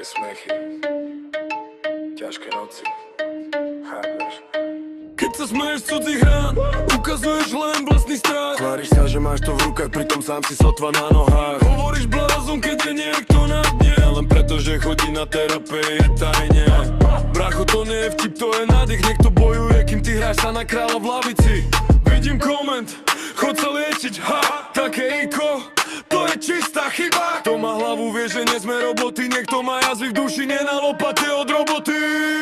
Hlboké smechy, ťažké noci, chápeš? Keď sa smeješ cudzích rán, ukazuješ len vlastný strach. Tváriš sa, že máš to v rukách, pritom sám si sotva na nohách. Hovoríš blázon, keď je niekto na dne, Len preto, že chodí na terapii tajne. bracho, to nie je vtip, to je nádych. Niekto bojuje, kým ty hráš sa na kráľa v lavici. Vidím koment, chod sa liečiť, ha, také iko, to je čistá chyba. Kto má hlavu, vie, že nie sme roboty. Niekto má jazvy v duši, nie na lopate od roboty.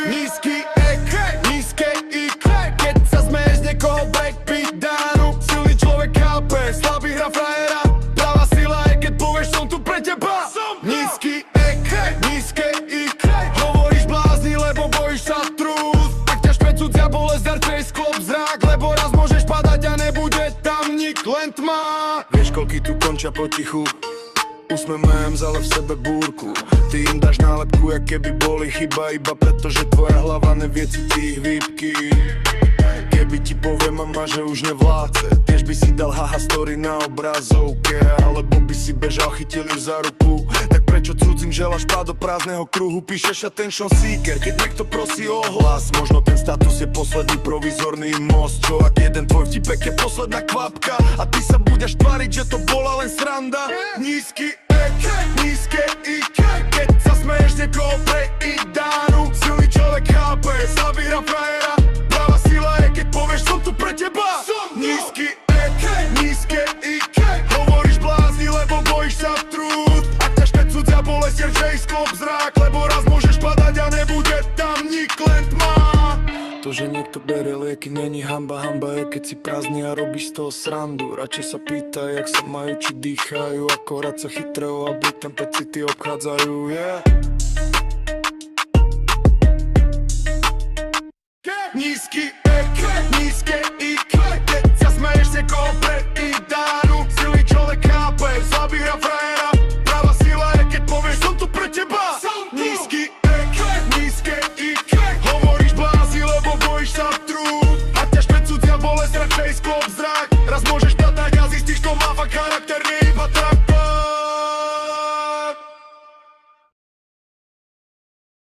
Nízky ek, nízke IQ. Keď sa smeješ niekoho backbeat dánu, silný človek chápe, slabý hra frajera. Pravá sila je, keď povieš, som tu pre teba. Nízky ek, nízke IQ. Hovoríš blázni, lebo bojíš sa trús. Tak ťa špe cudzia bolesť, radšej sklop zrák, lebo raz môžeš padať a nebude tam nik, len tma. Vieš, koľky tu končia potichu, usmejem, ale v sebe búrku. Ty im dáš nálepku, jak keby boli chyba, iba preto, že tvoja hlava nevie cítiť ich výpky. Keby ti poviem mama, že už nevládce, tiež by si dal haha story na obrazovke, alebo by si bežal, chytili za ruku. Tak prečo cudzím želaš pád do prázdneho kruhu? Píšeš attention seeker, keď niekto prosí o hlas. Možno ten status je posledný provizorný most. Čo ak jeden tvoj vtipek je posledná kvapka a ty sa budeš tváriť, že to bola len sranda? Nízky ek, nízke IQ. Keď sa smeješ niekoho pre idánu, silný človek chápe, slabý hra frajera. Pravá sila je, keď povieš, som tu pre teba. Nízky ek, nízke IQ. Hovoríš blázni, lebo bojíš sa trúd. Ak ťa špe cudzia bolesť, radšej sklop zrák, lebo raz môžeš padať a nebude tam nik, len tma. To, že niekto bere lieky, není hamba, hamba je, keď si prázdny a robíš z toho srandu. Radšej sa pýtaj, jak sa majú, či dýchajú, akorát sa chytrého a blitem pecity obchádzajú, yeah. Nízky ek, nízke IQ. Keď sa smeješ niekoho pre idánu, silný človek chápe, slabý hra frajera. Pravá sila je, keď povieš, som tu pre teba. Nízky ek, nízke IQ. Hovoríš blázni, lebo bojíš sa trúd. A ťa špe cudzia bolesť, radšej sklop zrák.